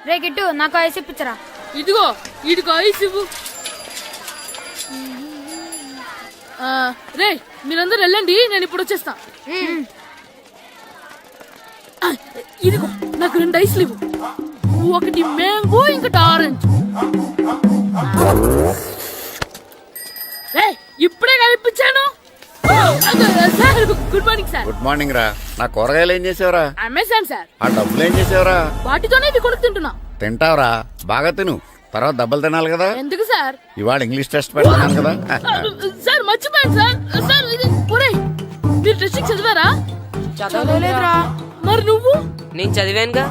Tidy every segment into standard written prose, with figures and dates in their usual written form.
రే గిట్టు నాకు ఐస్ ఇప్పించరా. ఇదిగో ఇదిగో ఐస్ ఇవ్వు. రే మీరందరూ వెళ్ళండి, నేను ఇప్పుడు వచ్చేస్తా. ఇదిగో నాకు 2 ఐస్లు ఇవ్వు. ఒకటి మ్యాంగో, ఇంకటి ఆరెంజ్. ఇప్పుడే కనిపించాను. Sir good morning sir. Good morning రా. నా కూరగాయలు ఏం చేసావురా? Amazon sir. ఆ డబ్బులు ఏం చేసావురా? వాటితోనే ఇది కొనుక్కు తింటున్నా. తింటావురా, బాగా తిను, తర్వాత దెబ్బలు తినాలి కదా. ఎందుకు సార్? ఇవాళ ఇంగ్లీష్ టెస్ట్ పెడతాను కదా. సార్ మర్చిపోయాను సార్. సార్ ఇది మీరు టెస్టింగ్ చదివారా? చదవలేదురా. మరి నువ్వు? నేను చదివానుగా.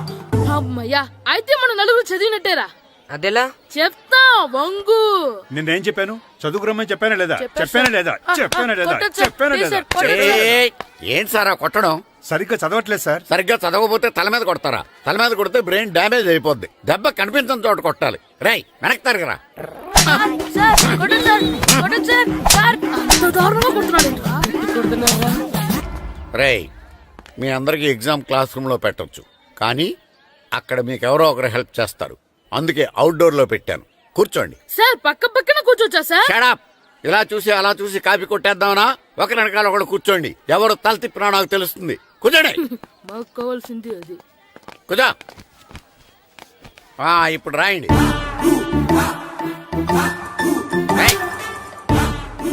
అమ్మయ్యా, అయితే మన నలుగురు చదివినట్టేరా. అదెలా? చెప్తా వంగు. నిన్నేం చెప్పాను? చదువుకురమ్మని చెప్పానా లేదా? చెప్పానా లేదా? చెప్పానా లేదా? కొట్టొచ్చు. చెప్పానా లేదా? ఏయ్, ఏంటి సారా కొట్టడం? సరిగ్గా చదవట్లేదు సార్. సరిగ్గా చదవకపోతే తల మీద కొడతారా? తల మీద కొడితే బ్రెయిన్ డ్యామేజ్ అయిపోద్ది. దెబ్బ కనిపించిన చోట కొట్టాలి. రేయ్ వెనక్కి తరగరా. రేయ్, మీ అందరికి ఎగ్జామ్ క్లాస్ రూమ్ లో పెట్టొచ్చు, కానీ అక్కడ మీకు ఎవరో ఒకరు హెల్ప్ చేస్తారు. అందుకే అవుట్డోర్ లో పెట్టాను. కూర్చోండి. సార్ పక్క పక్కన కూర్చోచ్చా సార్? షడప్. ఇలా చూసి అలా చూసి కాపీ కొట్టేద్దామనా? ఒకరి వెనకాల ఒకడు కూర్చోండి. ఎవరు తల తిప్పినా నాకు తెలుస్తుంది. కూర్చోండి. మాకు కావాల్సింది అది. కూర్చో. ఇప్పుడు రాయండి.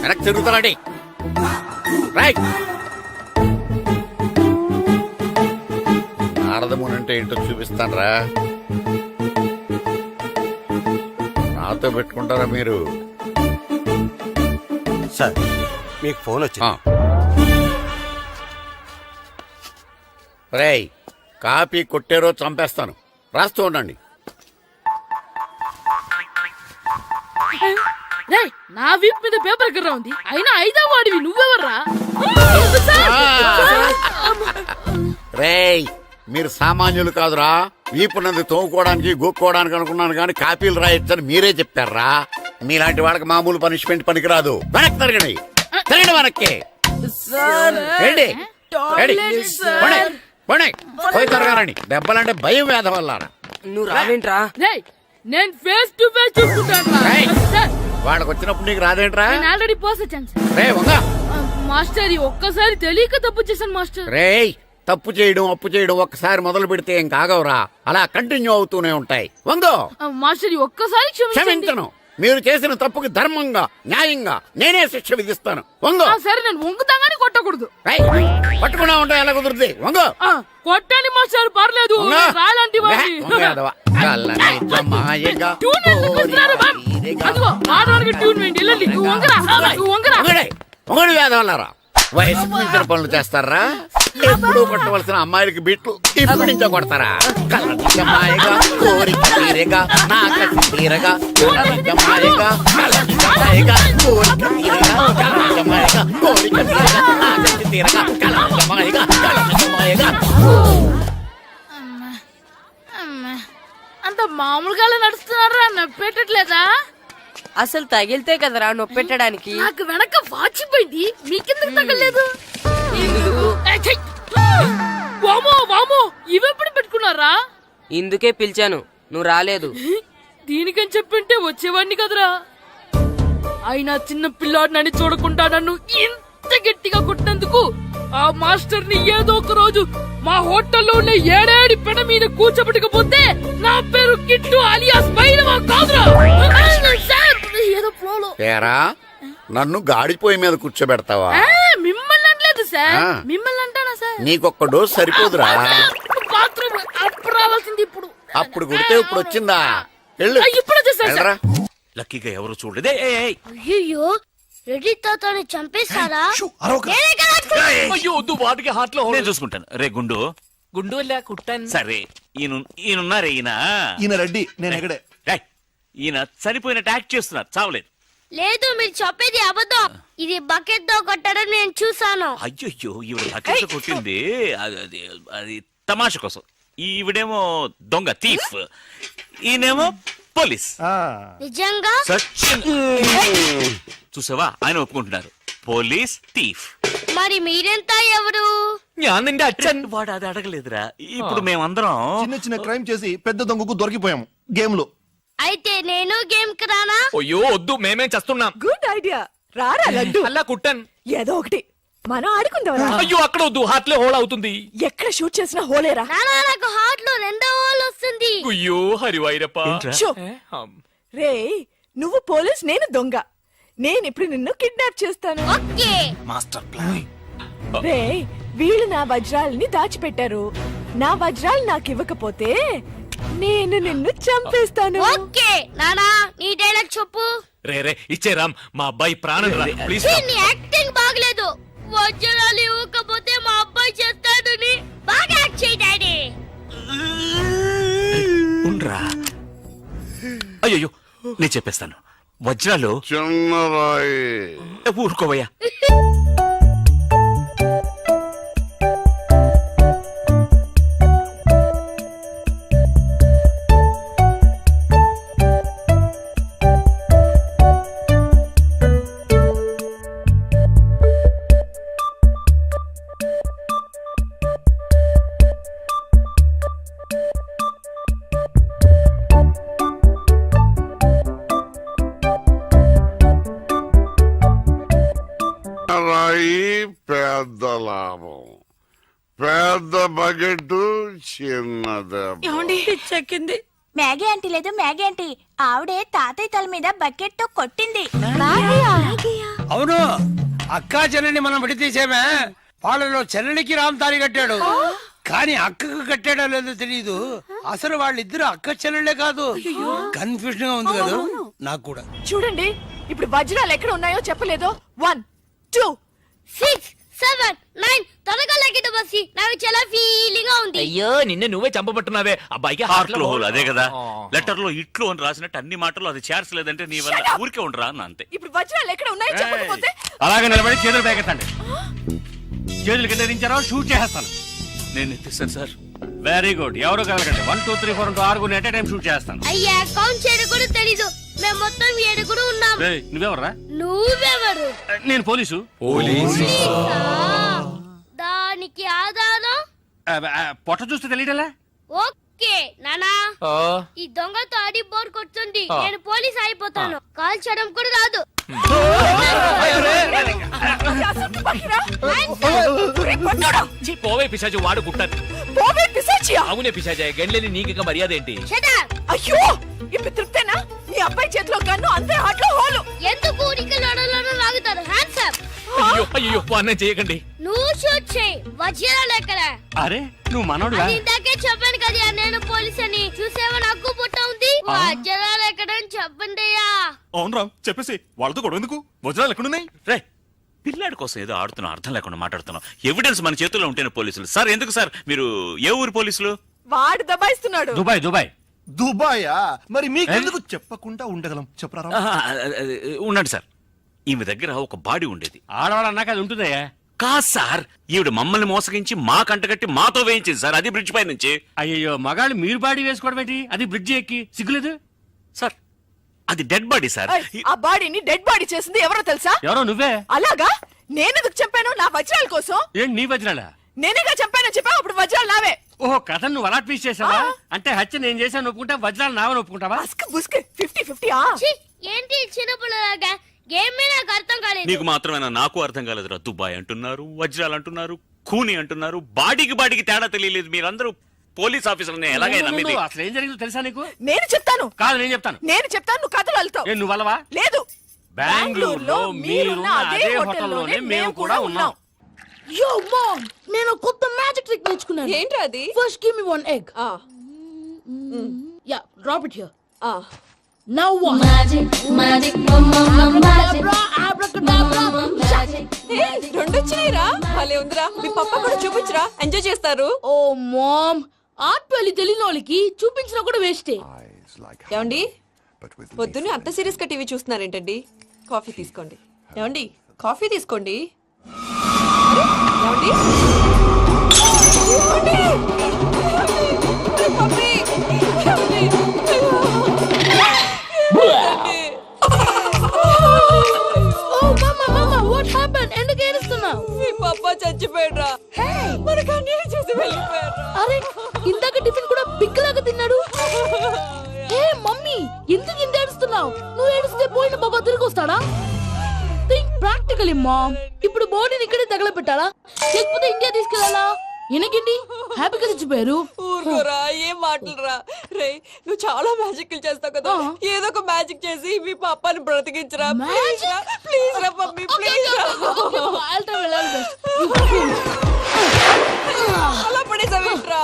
వెనక్కి తిరుగుతారండి. రాయ్. నారదముని అంటే ఏంటో చూపిస్తాను రా. నాతో పెట్టుకుంటారా మీరు? సార్ మీకు ఫోన్ వచ్చింది. రేయ్, కాపీ కొట్టారో చంపేస్తాను. రాస్తూ ఉండండి. రేయ్, నా వీప్ మీద పేపర్ కర్ర ఉంది, అయినా 5వ వాడివి నువ్వెవర్రా? రేయ్, మీరు సామాన్యులు కాదురా. వీపున్నది తోముకోవడానికి గోక్కోవడానికి అనుకున్నాను, కానీ కాపీలు రాయొచ్చని మీరే చెప్పారా. మీలాంటి వాళ్ళకి మామూలు పనిష్మెంట్ పనికిరాదు. వెనక్కి తిరగండి. తిరగండి వెనక్కి. పోయి తిరగారండి. దెబ్బలంటే భయం వేద వల్ల. నువ్వు రావేంట్రా? రేయ్, నేను ఫేస్ టు ఫేస్ చూసుకుంటాను. వాళ్ళకి వచ్చినప్పుడు నీకు రాదేంట్రా? నేను ఆల్రెడీ పాస్ వచ్చాను సార్. రే వంగా. మాస్టర్ ఒక్కసారి తెలియక తప్పు చేశాను మాస్టర్. రేయ్, తప్పు చేయడం అప్పు చేయడం ఒక్కసారి మొదలు పెడితే ఏం కాగవరా. అలా కంటిన్యూ అవుతూనే ఉంటాయి. వంగో. మాస్టర్ ఒక్కసారి క్షమించను. మీరు చేసిన తప్పుకి ధర్మంగా న్యాయంగా నేనే శిక్ష విధిస్తాను. వంగో. సరే, నేను వంగుతాగానే కొట్టకూడదు. పట్టుకున్నా ఉంటా ఎలా కుదురుతుంది. వంగో. కొట్టండి మాస్టర్, పర్లేదు. రాలాంటి వేదవల్లారా. వయసు మించిన పనులు చేస్తారా? ఎప్పుడు కొట్టవలసిన అమ్మాయిలకి బిట్లు ఇప్పుడు నుంచో కొడతారా? కళ్ళనిజమాయగా కోరిక తీరగా నా కసి తీరగా కళ్ళనిజమాయగా కళ్ళనిజమాయగా కోరిక తీరగా కళ్ళనిజమాయగా కోరిక తీరగా నా కసి తీరగా కళ్ళనిజమాయగా కళ్ళనిజమాయగా. అంత మామూలుగా నడుస్తున్నారా? నొప్పెట్టట్లేదా? అసలు తగిలితే కదరా నొప్పెట్టడానికి. నాకు వెనక వాచిపోయింది, మీకెందుకు తగలేదు? వామో వామో, ఇవెప్పుడు పెట్టుకున్నారా? ఇందుకే పిలిచాను, నువ్వు రాలేదు. దీనికని చెప్పింటే వచ్చేవాడిని కదరా. అయినా చిన్న పిల్లాడినని చూడకుండా నన్ను ఇంత గట్టిగా కొట్టినందుకు ఆ మాస్టర్ ని ఏదో ఒక రోజు మా హోటల్లో ఉన్న 7 పెడ మీద కూర్చోబెట్టకపోతే నా పేరు కిట్టు అలియాస్ బైరవా కాదురా. ఏదో ఫ్లోలో. తేరా, నన్ను గాడిపోయి మీద కూర్చోబెడతావా? మిమ్మల్ని అనలేదు సార్. మిమ్మల్ని అంటానా సార్? నీకొక్క డోస్ సరిపోదురా. బాత్రూమ్ అప్పుడు రావాల్సింది ఇప్పుడు. అప్పుడు కొడితే ఇప్పుడు వచ్చిందా? ఇప్పుడు వచ్చేసారా? లక్కీగా ఎవరు చూడలేదే. అయ్యో, రెడ్డి తాతని చంపేస్తారా? నేను చూసుకుంటాను. రే గుండు గుండు కుట్టాను. సరే, ఈయనున్నారే. ఈయన రెడ్డి, నేను ఎక్కడే. ఈయన చనిపోయినట్టు యాక్ట్ చేస్తున్నారు, చావలేదు. లేదు, మీరు చెప్పేది అబద్ధం. ఇది బకెట్ తో కొట్టడం నేను చూసాను. అయ్యో, ఈవిడ బకెట్ కొట్టింది అది తమాషా కోసం. ఈవిడేమో దొంగ థీఫ్, ఈయనేమో పోలీస్. నిజంగా చూసావా, ఆయన ఒప్పుకుంటున్నారు. Police thief. మరి మీరెంత ఎవరు? ഞാൻ നിന്റെ അച്ഛൻ వాడు అది అడగలేదురా ఇప్పుడు మేమందరం చిన్న చిన్న క్రైమ్ చేసి పెద్ద దొంగకు దొరికిపోయాము గేమ్ లో. అయితే నేను గేమ్ కి రానా? అయ్యో వద్దు మేమేం చేస్తున్నాం. Good idea. రారా లడ్డు. అల్లా కుట్టన్. ఏదో ఒకటి మనం ఆడుకుందాం. అయ్యో అక్కడ వద్దు హార్ట్ లో హోల్ అవుతుంది. ఎక్కడ షూట్ చేసినా హోలేరా. నానా నాకు హార్ట్ లో రెండో హోల్ వస్తుంది. అయ్యో హరివైరప్ప. షో. రే నువ్వు పోలీస్, నేను దొంగ. నేను ఇప్పుడు నిన్ను కిడ్నాప్ చేస్తాను. ఓకే. Master plan. రే వీళ్ళు నా వజ్రాలని దాచిపెట్టారు. నా వజ్రాలు నాకు ఇవ్వకపోతే నేను నిన్ను చంపేస్తాను. ఓకే నానా నీ డైలాగ్ చెప్పు. రే రే ఇచ్చే రామ్ మా అబ్బాయి ప్రాణం రా ప్లీజ్. నీ యాక్టింగ్ బాగలేదు. వజ్రాలు ఇవ్వకపోతే మా అబ్బాయి చేస్తాడని బాగా యాక్ట్ చేయి డాడీ. ఉండ్రా అయ్యో నేను చెప్పేస్తాను వజ్రాలు చిన్నరాయి ఊరుకోవయ్యా రాయి పెద్ద లాభం, పెద్ద బకెట్ చిన్నది. చెక్కింది. మ్యాగీ ఆంటీ లేదు మ్యాగీ ఆంటీ, ఆవిడే తాతయ్య తల మీద బకెట్ తో కొట్టింది. అవును అక్కా చెల్లెని మనం విడితీసేమే. వాళ్ళలో చెల్లెనికి రామ్ తారి కట్టాడు, కానీ అక్కకు కట్టాడో లేదో తెలియదు. అసలు వాళ్ళిద్దరు అక్క చెల్లెళ్ళే కాదు. కన్ఫ్యూజన్ గా ఉంది కదా నాకు కూడా. చూడండి ఇప్పుడు వజ్రాలు ఎక్కడ ఉన్నాయో చెప్పలేదు. 1 2 6 7 9 త్వరగా లెక్కిట బస్సి. నాకు చాలా ఫీలింగ్ గా ఉంది. అయ్యో నిన్నే నువ్వే చంపబట్టున్నావే. అబ్బాయికి హార్ట్ లో హోల్ అదే కదా. లెటర్ లో ఇట్లు అని రాసినట్టు అన్ని మాటలు అది చేర్చలేదంటే నీ వల్ల ఊరికే ఉండరా అన్న అంతే. ఇప్పుడు వజ్రాలు ఎక్కడ ఉన్నాయో చెప్పకపోతే అలాగే నిలబడి చేతులు పేకెత్తండి. చేతులు కింద షూట్ చేస్తాను. నేను ఎత్తిస్తాను సార్. Very good. ఎవరు కలగండి. 1 2 3 4 6 ఎట్ టైం షూట్ చేస్తాను. అయ్యా కౌంట్ చేయడం కూడా తెలీదు. మేము మొత్తం 7 ఉన్నాం. నువ్వెవర్రా? నువ్వెవరు? నేను పోలీసు. పోలీసా? దానికి ఆధారం? పొట్ట చూస్తే తెలియటలా? ఓకే నానా ఈ దొంగతో ఆడి బోర్ కొడుతుంది. నేను పోలీస్ అయిపోతాను. కాల్ చేయడం కూడా రాదు. పోవే పిశాచి వాడు కుట్టన్. పోవే పిశాచియా? అవునే పిశాచి గండ్లేని నీకు మర్యాద ఏంటి? Shut up. అయ్యో ఇప్పుడు తృప్తేనా? నీ అబ్బాయి చేతిలో గన్ను, అంతే హాట్లో హోలు. ఎందుకు ఊరికి లడలను లాగుతారు? Hands up. అయ్యో అయ్యో అన్నం చేయకండి. నువ్వు షూట్ చేయి. వజ్రాలు ఎక్కడ? అరే నువ్వు మనోడుగా? అది ఇందాకే చెప్పాను కదా నేను పోలీస్ అని. చూసేవా నాకు పుట్ట ఉంది. వజ్రాలు ఎక్కడ అని చెప్పండి అయ్యా. అవును రామ్ చెప్పేసి వాళ్ళతో గొడవ ఎందుకు? వజ్రాలు ఎక్కడున్నాయి? రే పిల్లాడి కోసం ఏదో ఆడుతున్నాం, అర్థం లేకుండా మాట్లాడుతున్నాం. ఎవిడెన్స్ మన చేతుల్లో ఉంటేనే పోలీసులు. సార్ ఎందుకు సార్ మీరు ఏ ఊరు పోలీసులు? వాడు దబాయిస్తున్నాడు. దుబాయ్. దుబాయా? మరి మీకెందుకు చెప్పకుండా ఉండగలం చెప్పరా? ఉండండి సార్. ఈమె దగ్గర ఒక బాడీ ఉండేది. ఆడవాళ్ళు అన్నాక అది ఉంటుందయ్యా. కాదు సార్, ఈవిడ మమ్మల్ని మోసగించి మా కంటగట్టి మాతో వేయించింది సార్. అది బ్రిడ్జ్ పై నుంచి. అయ్యో మగాళ్ళు మీరు బాడీ వేసుకోవడం ఏంటి? అది బ్రిడ్జ్ ఎక్కి సిగ్గులేదు సార్ అది డెడ్ బాడీ సార్. ఆ బాడీని డెడ్ బాడీ చేసింది ఎవరో తెలుసా? ఎవరో నువ్వే. అలాగా? నేనెందుకు చంపాను? నా వజ్రాల కోసం. ఏంటి నీ వజ్రాలా? నేనేగా చంపానని చెప్పా. అప్పుడు వజ్రాలు నావే. ఓహో కథ నువ్వు అలా ట్వీస్ట్ చేసావా? అంటే హత్య నేను చేశాను ఒప్పుకుంటా, వజ్రాలు నావని ఒప్పుకుంటావా? బస్క్ బుస్క్ 50-50. ఛీ, ఏంటి చిన్నపిల్లలాగా గేమ్ మీద నాకు అర్థం కాలేదు. నీకు మాత్రమేనా? నాకు అర్థం కాలేదురా. దుబాయ్ అంటున్నారు, వజ్రాలు అంటున్నారు, కూని అంటున్నారు. బాడీకి తేడా తెలియలేదు. మీరందరూ పోలీస్ ఆఫీసర్ని ఎలాగైనా నమ్మింది? అసలు ఏం జరిగిందో తెలుసా నీకు? నేను చెప్తాను. కాదు నేను చెప్తాను. నువ్వు కథలు వెళ్తావు. నువ్వు అలవా? లేదు. బెంగళూరులో మీరున్న అదే హోటల్లోనే మేము కూడా ఉన్నాం. యో మామ్, నేను కొత్త మ్యాజిక్ ట్రిక్ నేర్చుకున్నాను. ఏంట్రా అది? First give me 1 egg. Yeah, drop it here. Now what? Magic అబ్రా అబ్రాకడాబ్రా. రెండు వచ్చినాయిరా. భలే ఉందిరా. మీ పప్ప కూడా చూపించరా, ఎంజాయ్ చేస్తారు. ఓ మామ్, ఆర్ట్ పెళ్లి తెలియని వాళ్ళకి చూపించినా కూడా వేస్టే. ఏమండి పొద్దున్నే అంత సీరియస్ గా టీవీ చూస్తున్నారేంటండి? కాఫీ తీసుకోండి. ఏమండి కాఫీ తీసుకోండి. అరే, ఏమండి? ఏమండి? అరే, పప్పి! ఏమండి? ఓ మమ్మా మమ్మా, వాట్ హ్యాపెండ్? ఎందుకు ఏడుస్తున్నావు? మీ ఎందుకు ఇంత ఏడుస్తున్నావు? నువ్వు ఏడిస్తే పోయిన బాబా తిరిగి వస్తాడా? Think practically mom. ఇప్పుడు బాడీని ఇక్కడే తగలబెట్టాలా లేకపోతే ఇండియా తీసుకెళ్ళాలా? ఎనకండి హ్యాపీగా చచ్చిపోయారు. ఊరుకోరా, ఏం మాటలురా. రే, నువ్వు చాలా మ్యాజిక్ చేస్తావు కదా, ఏదో ఒక మ్యాజిక్ చేసి మీ పాపాని బ్రతికించరా. ప్లీజ్ రా మమ్మీ, ప్లీజ్ రా. అలా పడేసావేంట్రా?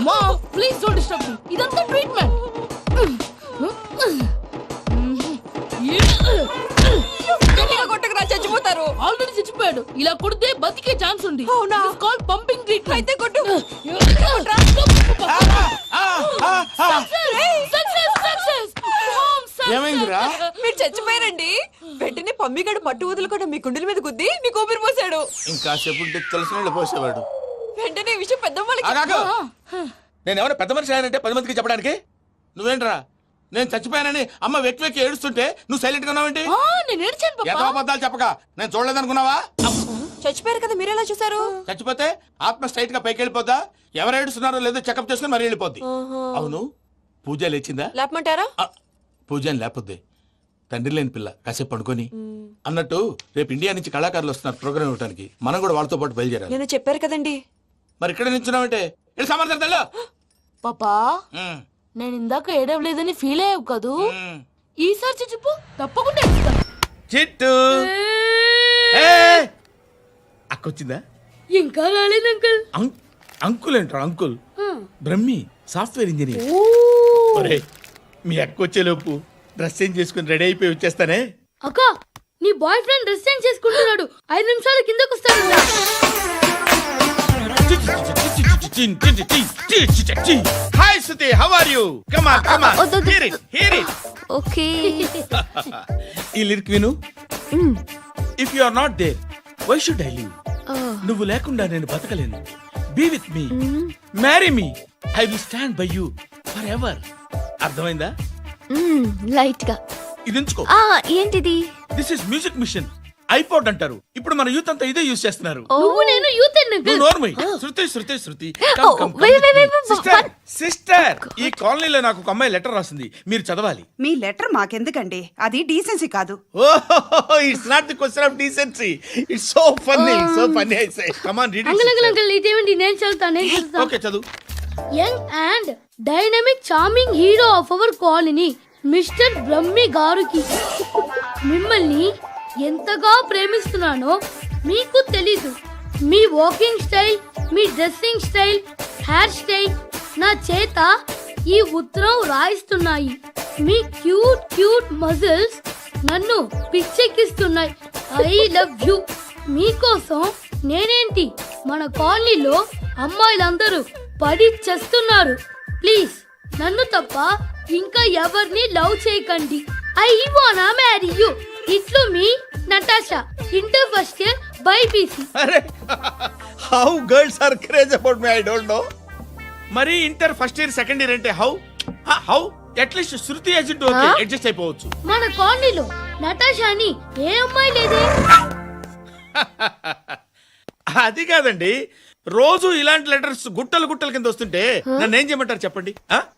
మా ప్లీజ్ డోంట్ డిస్టర్బ్ మీ. ఇదంతా ట్రీట్మెంట్. గట్టిగా కొట్టకురా, చచ్చిపోతారు. ఆల్రెడీ చచ్చిపోయాడు. ఇలా కొడితే బతికే ఛాన్స్ ఉంది. అవునా? Call pumping treatment. అయితే కొట్టు. ఏమైందిరా? మీరు చచ్చిపోయారండి. వెంటనే పమ్మిగాడు మట్టు వదులుకుండా మీ గుండెల మీద గుద్ది మీకు ఊపిరి పోసాడు. ఇంకా చెప్పు తెలిసిన పోసేవాడు. వెంటనే ఈ విషయం పెద్ద నేను ఎవరైనా పెద్ద మనిషి ఆయనంటే 10 మందికి చెప్పడానికి. నువ్వేంట్రా నేను చచ్చిపోయానని అమ్మ వెక్కి వెక్కి ఏడుస్తుంటే నువ్వు సైలెంట్ గా ఉన్నావేంటి? నేను ఏడ్చాను ఎంత పాపా. అబద్ధాలు చెప్పక నేను చూడలేదనుకున్నావా? చచ్చిపోయారు కదా, మీరెలా చూసారు? చచ్చిపోతే ఆత్మ స్ట్రైట్ గా పైకి వెళ్ళిపోద్దా? ఎవరు ఏడుస్తున్నారో లేదో చెకప్ చేసుకుని మరి వెళ్ళిపోద్ది. అవును, పూజ లేచిందా? లేపమంటారా? పూజ అని లేకపోద్ది. తండ్రి లేని పిల్ల కాసేపు పడుకొని. అన్నట్టు రేపు ఇండియా నుంచి కళాకారులు వస్తున్నారు ప్రోగ్రామ్ ఇవ్వడానికి. మనం కూడా వాళ్ళతో పాటు బయలుదేరాలి. నేను చెప్పారు కదండి. మరి ఇక్కడ నిల్చున్నావంటే వెళ్ళి సమర్థతలో. పాపా నేను ఇందాక ఏడవలేదని ఫీల్ అయ్యావు కదూ. ఈసారి చచ్చిపో, తప్పకుండా ఏడుస్తా. చిట్టు అక్కొచ్చిందా? ఇంకా రాలేదు అంకుల్. అంకుల్ ఏంట్రా అంకుల్? Brahmi software engineer. ఒరే, మీ అక్క వచ్చేలోపు డ్రెస్ చేంజ్ చేసుకుని రెడీ అయిపోయి వచ్చేస్తానే. అక్క, నీ బాయ్ ఫ్రెండ్ డ్రెస్ చేంజ్ చేసుకుంటున్నాడు. 5 నిమిషాలు కిందకు వస్తాడు. Hi Suthi, how are you? Come on come on, hear it hear it. Okay. ఈ లిరిక్ విను. If you are not there why should I live? నువ్వు లేకుండా నేను బతకలేను. Be with me, marry me, I will stand by you for ever. అర్థమైందా? Light గా. ఇది ఉంచుకో. ఏంటిది? This is music machine. IPod అంటారు. ఇప్పుడు మన యూత్ అంతా ఇదే యూజ్ చేస్తున్నారు. నువ్వు నేను యూత్ నువ్వు నోర్మై. శృతి శృతి శృతి. సిస్టర్, ఈ కాలనీలో నాకు ఒక అమ్మాయి లెటర్ రాసింది, మీరు చదవాలి. మీ లెటర్ మాకెందుకండి? అది డీసెన్సీ కాదు. Oh, it's not the question of decency. It's so funny, so funny. I say come on read it. Uncle ఇదేంటి? నేను చదువుతాను. ఓకే, చదువు. Young and dynamic charming hero of our colony mister Brahmi గారికి మిమ్మల్ని ఎంతగా ప్రేమిస్తున్నానో మీకు తెలీదు. మీ వాకింగ్ స్టైల్, మీ డ్రెస్సింగ్ స్టైల్, హెయిర్ స్టైల్ నా చేత ఈ ఉత్తరం రాయిస్తున్నాయి. మీ క్యూట్ క్యూట్ మజిల్స్ నన్ను పిచ్చెక్కిస్తున్నాయి. I love you. మీకోసం నేనేంటి, మన కాలనీలో అమ్మాయిలందరూ పడి చేస్తున్నారు. ప్లీజ్ నన్ను తప్ప ఇంకా ఎవరిని లవ్ చేయకండి. ఐ వానా మ్యారీ యూ. ఇట్లు మీ Natasha, inter first year BiPC. అరే, how girls are craze about me, I don't know. మరి inter first year second year అంటే how how at least Sruthi agent okay, adjust అయిపోవచ్చు. మన కాలనీలో నటాషా అని ఏ అమ్మాయి లేదే. అది కాదండి, రోజు ఇలాంటి లెటర్స్ గుట్టలు గుట్టల కింద వస్తుంటే నన్ను ఏం చేయమంటారు చెప్పండి?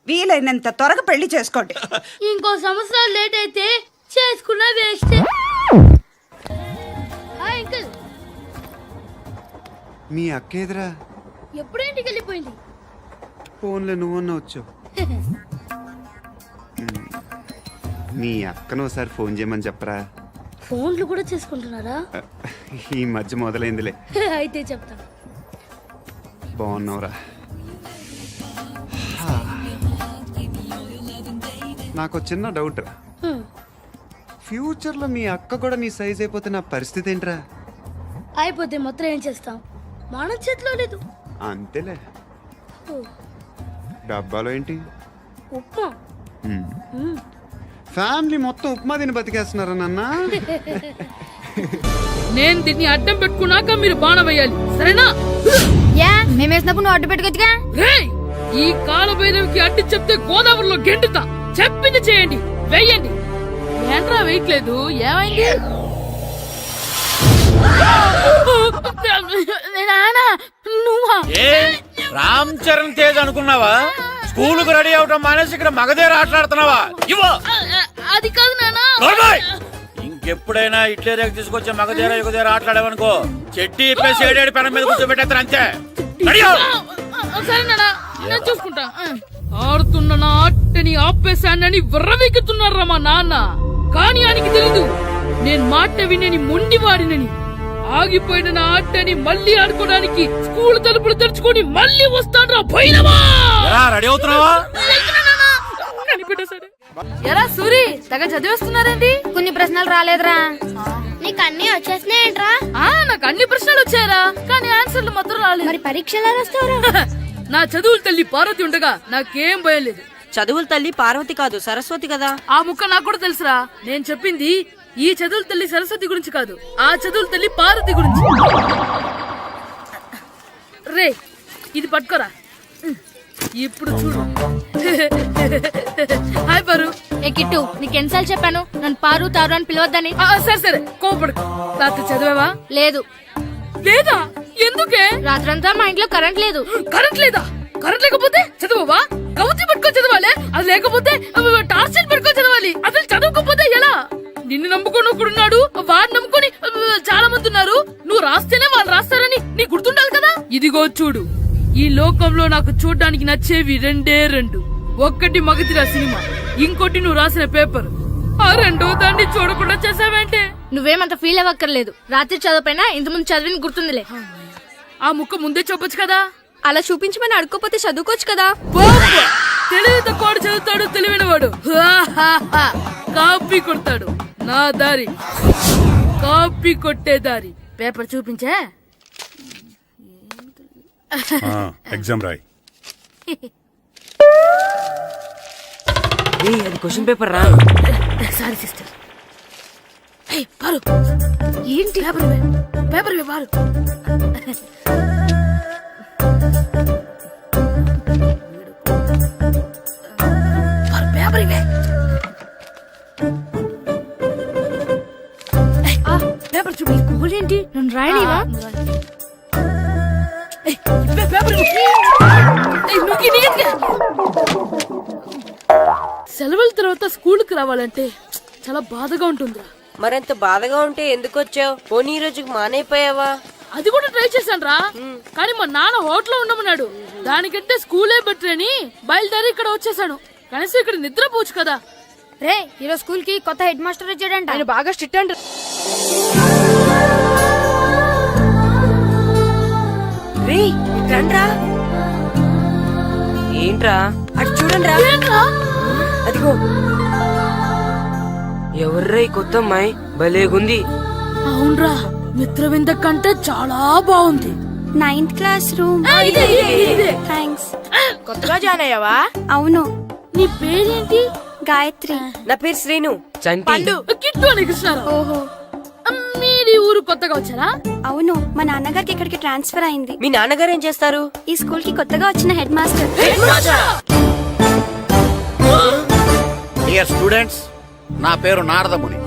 వీలైనంత త్వరగా పెళ్లి చేసుకోండి. ఇంకో సంవత్సరాలు లేట్ అయితే చేసుకున్న వేస్ట్. Hi uncle. మీ అక్క ఎదురా ఎప్పుడు ఇంటికి వెళ్ళిపోయింది? ఫోన్లో నువ్వన్నా వచ్చావు. మీ అక్కను ఒకసారి ఫోన్ చేయమని చెప్పరా. ఫోన్లు కూడా చేసుకుంటున్నారా? ఈ మధ్య మొదలైందిలే. అయితే చెప్తా. బాగున్నావురా? నాకు చిన్న డౌట్ రా. ఫ్యూచర్లో మీ అక్క కూడా నీ సైజ్ అయిపోతే నా పరిస్థితి ఏంట్రా? అయిపోతే మొత్తం ఏం చేస్తాం, మన చేతిలో లేదు. అంతేలే. డబ్బాలో ఏంటి? ఉప్మా. ఫ్యామిలీ మొత్తం ఉప్మా తిని బతికేస్తున్నారా నాన్న? నేను దీన్ని అడ్డం పెట్టుకున్నాక మీరు బాణం వేయాలి, సరేనా? మేము వేసినప్పుడు నువ్వు అడ్డు పెట్టుకోవచ్చుగా. రేయ్, ఈ కాలభైరవికి అడ్డు చెప్తే గోదావరిలో గెంటుతా. చెప్పింది చేయండి, వెయ్యండి. ఏంట్రా వెయ్యట్లేదు, ఏమైంది? రామ్ చరణ్ తేజ్ అనుకున్నావా? స్కూల్ కు రెడీ అవటం మానేసి ఇక్కడ మగధీర ఆటలాడుతున్నావా? ఇవ్వు. అది కాదు నాన్న. నోర్మోయ్! ఇంకెప్పుడైనా ఇట్లే రేపు తీసుకొచ్చే మగధీర యుగధీర ఆటలాడేవనుకో చెట్టి ఇప్పేసి ఏడేడు పెనం మీద కూర్చోబెట్టేస్తారు అంతే. రెడీ అవ్వు. సరే నాన్న, నేను చూసుకుంటా. ఆడుతున్న నా ఆటని ఆపేశానని విర్రవెక్కుతున్నారా మా నాన్న. కానీ ఆయనకి తెలీదు నేను మాట వినని మొండివాడినని. ఆగిపోయిన నా ఆటని మళ్ళీ ఆడుకోవడానికి స్కూల్ తలుపులు తెరుచుకొని మళ్ళీ వస్తాడ్రా పోయినవా. ఎలా రెడీ అవుతున్నావా? ఎరా సూరి, తెగ చదివేస్తున్నారండి. కొన్ని ప్రశ్నలు రాలేదురా. నీకు అన్ని వచ్చేసినాయంట్రా? నాకు అన్ని ప్రశ్నలు వచ్చాయరా, కానీ ఆన్సర్లు మాత్రం రాలేదు. మరి పరీక్షలు వస్తావురా? నా చదువుల తల్లి పార్వతి ఉండగా నాకేం భయం లేదు. చదువుల తల్లి పార్వతి కాదు సరస్వతి కదా. ఆ ముక్క నాకు కూడా తెలుసురా. నేను చెప్పింది ఈ చదువుల తల్లి సరస్వతి గురించి కాదు, ఆ చదువుల తల్లి పార్వతి గురించి. రే ఇది పట్టుకోరా. ఇప్పుడు చూడు. హాయ్ పారు. ఏ కిట్టు, నీకు ఎన్నిసార్లు చెప్పాను నన్ను పారు తారు అని పిలవద్దని? సరే సరే కోపడుకు. రాత్రి చదివావా? లేదు. లేదా? ఎందుకే? రాత్రంతా మా ఇంట్లో కరెంట్ లేదు. కరెంట్ లేదా? కరెంట్ లేకపోతే చదవవా? కవచి పట్టుకొని చదవాలి. అది లేకపోతే టార్చర్ పట్టుకొని చదవాలి. అసలు చదవకపోతే ఎలా? నిన్ను నమ్ముకొని ఒకడున్నాడు, వాడిని నమ్ముకొని చాలా మంది ఉన్నారు. నువ్వు రాస్తేనే వాళ్ళు రాస్తారని నీ గుర్తుండాలి కదా. ఇదిగో చూడు, ఈ లోకంలో నాకు చూడ్డానికి నచ్చేవి రెండే రెండు. ఒక్కటి మగధీర సినిమా, ఇంకోటి నువ్వు రాసిన పేపర్. ఆ రెండో దాన్ని చూడకుండా చేసావేంటే? నువ్వేమంత ఫీల్ అవ్వక్కర్లేదు. రాత్రి చదవపోయినా ఇంతకుముందు చదివిన గుర్తుందిలే. ఆ ముక్క ముందే చెప్పొచ్చు కదా. అలా చూపించమని అడుక్కోపోతే చదువుకోవచ్చు కదా. తెలివి తక్కువ చదువుతాడు, తెలివైన వాడు కాపీ కొడతాడు. నా దారి కాపీ కొట్టే దారి. పేపర్ చూపించే. ఎగ్జామ్ రాయి. అది క్వశ్చన్ పేపర్ రా. Sorry sister. పారు ఏంటి పేపర్ పారు. పేపర్ ఇవే. పేపర్ చూపి. ఏంటి నన్ను రాయలేవా? సెలవుల తర్వాత స్కూల్ కి రావాలంటే చాలా బాధగా ఉంటుందిరా. మరంత బాధగా ఉంటే ఎందుకు వచ్చావు? పోనీ ఈ రోజుకి మానైపోయావా? అది కూడా ట్రై చేశాను రా, కానీ మా నాన్న హోటల్లో ఉండమన్నాడు. దానికంటే స్కూలే బెటర్ అని బయలుదేరి ఇక్కడ వచ్చేసాను. కనీసం ఇక్కడ నిద్రపోవచ్చు కదా. రే ఈరోజు స్కూల్ కి కొత్త హెడ్ మాస్టర్ వచ్చాడంట. ఆయన బాగా స్ట్రిక్ట్ అంట. ఏంట్రా అటు చూడండి. అదిగో ఎవర్రా ఈ కొత్త అమ్మాయి? భలేగుంది. అవునరా, మిత్రవింద కంటే చాలా బాగుంది. 9th class room. థ్యాంక్స్. కొత్తగా జాయిన్ అయ్యావా? అవును. నీ పేరేంటి? గాయత్రి. నా పేరు శ్రీను. చంటి. కిట్టు అని కృష్ణారావు. ఓహో, మీరు ఊరు కొత్తగా వచ్చారా? అవును. మా నాన్నగారికి ఇక్కడికి ట్రాన్స్ఫర్ అయింది. మీ నాన్నగారు ఏం చేస్తారు? ఈ స్కూల్ కి కొత్తగా వచ్చిన హెడ్ మాస్టర్. డియర్ స్టూడెంట్స్, నా పేరు నారదముని.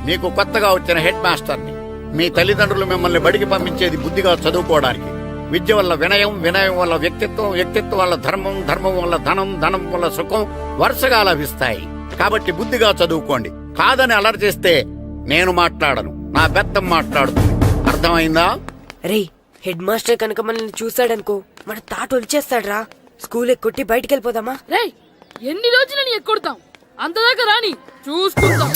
మీకు కొత్తగా వచ్చిన హెడ్ మాస్టర్ని. మీ తల్లిదండ్రులు మిమ్మల్ని బడికి పంపించేది బుద్ధిగా చదువుకోవడానికి. విద్య వల్ల వినయం, వినయం వల్ల వ్యక్తిత్వం, వ్యక్తిత్వం వల్ల ధర్మం, ధర్మం వల్ల ధనం, ధనం వల్ల సుఖం వరుసగా లభిస్తాయి. కాబట్టి బుద్ధిగా చదువుకోండి. కాదని అలర్ చేస్తే నేను మాట్లాడను, నా బెత్తం మాట్లాడుతుంది. అర్థమైందా? రే, హెడ్ మాస్టర్ కనుక మనల్ని చూసాడనుకో మన తాట ఒలిచేస్తాడ్రా. స్కూల్ ఎక్కొట్టి బయటికి వెళ్ళిపోదామా? రే, ఎన్ని రోజులని ఎక్కొడతాం? అంతదాకా రాని చూసుకుంటాం.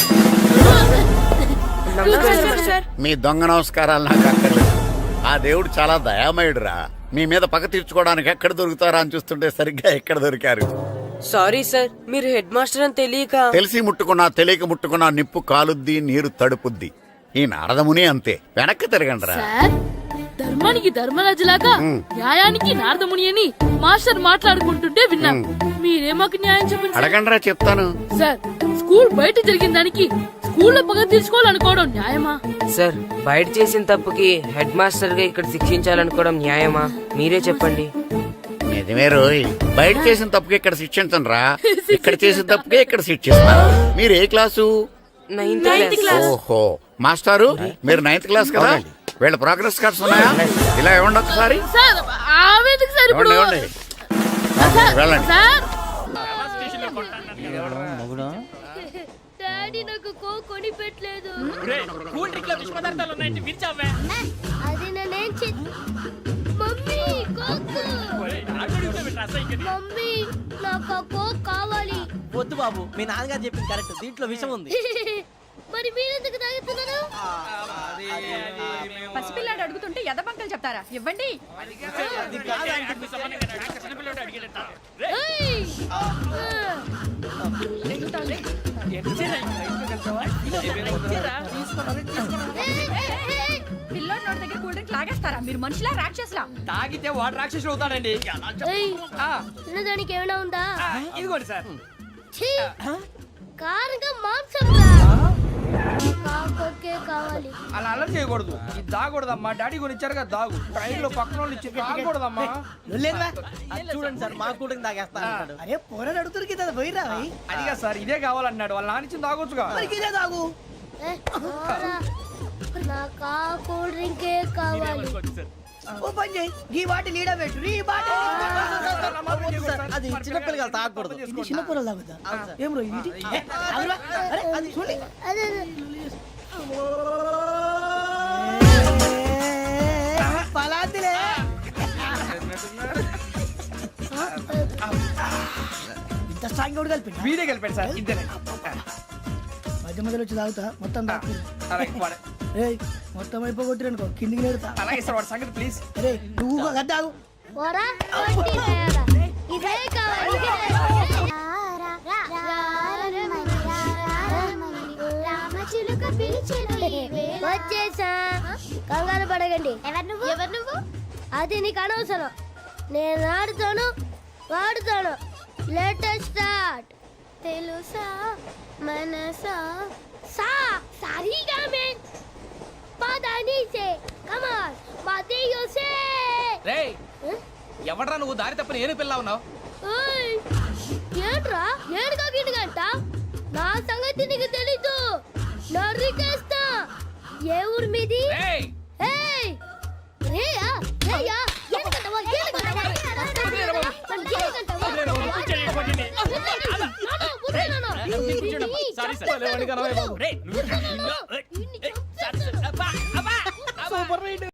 మీ దొంగ నమస్కారాలు నాకు అక్కర్లేదు. ఆ దేవుడు చాలా దయామయుడురా. మీ మీద పగ తీర్చుకోవడానికి ఎక్కడ దొరుకుతారా అని చూస్తుంటే సరిగ్గా ఎక్కడ దొరికారు. సారీ సార్, మీరు హెడ్ మాస్టర్ అని తెలియక. తెలిసి ముట్టుకున్నా తెలియక ముట్టుకున్నా నిప్పు కాలుద్ది, నీరు తడుపుద్ది. ఈ నారదముని అంతే. వెనక్కి తిరగండిరా. సార్, ధర్మానికి ధర్మరాజులాగా న్యాయానికి నారదముని అని మాస్టర్ మాట్లాడుకుంటుంటే విన్నాం. మీరే మాకు న్యాయం చెప్పండి. అడగండిరా, చెప్తాను. సార్, స్కూల్ బయట జరిగిన దానికి స్కూల్లో పగ తీర్చుకోవాలనుకోవడం న్యాయమా? సార్, బయట చేసిన తప్పుకి హెడ్ మాస్టర్ గా ఇక్కడ శిక్షించాలనుకోవడం న్యాయమా? మీరే చెప్పండి. నిజమే రోయ్, బయట చేసిన తప్పుకి ఇక్కడ శిక్షించండి రా. ఇక్కడ చేసిన తప్పుకే ఇక్కడ శిక్షిస్తున్నారు. మీరు ఏ క్లాసు? 9th class. ఓహో, మాస్టారు మీరు 9th క్లాస్ కదా? వీళ్ళ ప్రోగ్రెస్ కార్డ్స్ ఉన్నాయా? ఇలా ఇవ్వండి ఒకసారి. సార్, ఆవేదకు సార్ ఇప్పుడు ఇవ్వండి. వెళ్ళండి. సార్ డాడీ నాకు కోక్ కొని పెట్టలేదు. కూల్ డ్రింక్ లో విష పదార్థాలు ఉన్నాయంటే విరిచావే. అది నేనేం మమ్మీ కోక్. మమ్మీ నాకు ఆ కోక్ కావాలి. వద్దు బాబు, మీ నాన్నగారు చెప్పింది కరెక్ట్, దీంట్లో విషయం ఉంది. మరి మీరెందుకు తాగుతున్నారు? పసిపిల్లాడు అడుగుతుంటే ఎదబంకలు చెప్తారా? ఇవ్వండి. ఏయ్! పిల్లోడి నోటి దగ్గర కూల్ డ్రింక్ లాగేస్తారా? మీరు మనుషులా రాక్షసులా? తాగితే వాడు రాక్షసుడు అవుతాడండి. ఏయ్! తినడానికి ఏమైనా ఉందా? ఇదిగోండి సార్. ఛీ! కారంగా మాంసం రా. కోకే కావాలి. అలా అల్లరి చేయకూడదు. ఇది దాగకూడదమ్మా. డాడీ కొని ఇచ్చారు కదా దాగు. ట్రైన్ లో పక్కన వాళ్ళు ఇచ్చి తాగకూడదమ్మా. చూడండి సార్, మా కూడా తాగేస్తా. అరే పోరాడు అడుగుతారు కదా, పోయిరా. అదిగా సార్, ఇదే కావాలన్నాడు. వాళ్ళ నానిచ్చింది తాగొచ్చుగా. ఇదే తాగు. నాకు ఆ కూల్ డ్రింకే కావాలి. ఓ పని చేయి, ఈ బాటిల్ లీడ పెట్టు. ఈ బాటిల్ అది చిన్నపిల్లలు తాగకూడదు. ఇది చిన్నపిల్లలు తాగుతా. ఏం రో ఇది? అరే అది చూడండి. అదే పలాతిలే. ఇంత స్ట్రాంగ్ కూడా కలిపి వీడే కలిపాడు సార్. ఇంతనే మధ్య మధ్యలో వచ్చి తాగుతా. మొత్తం మొత్తం అయిపోగొట్టిరనుకో కిందికి నేడుతా. అలాగే సార్, వాడు సంగతి ప్లీజ్. అరే నువ్వు గద్దాగు. పోరా వట్టి తయారా. ఇదే కావాలి. వచ్చేసా. కంగారు పడకండి. ఎవరు నువ్వు? అది నీకు అనవసరం. నేను ఆడుతాను, వాడుతాను. Latest start. తెలుసా మనసా సా సారీగా మెన్ పదని సే కమాన్ మాదేయో సే. రేయ్, ఎవడ్రా నువ్వు? దారి తప్పని ఏను పిల్ల ఉన్నావు. ఓయ్ ఏంట్రా ఏడుగా గిడుగంట? నా సంగతి నీకు తెలీదు. నరికేస్తా. ఏ ఊరు మీది? రేయ్, ఏయ్ రేయా రేయా ఏడుగంటవా ఏడుగంటవా సారీ సార్. రేయ్,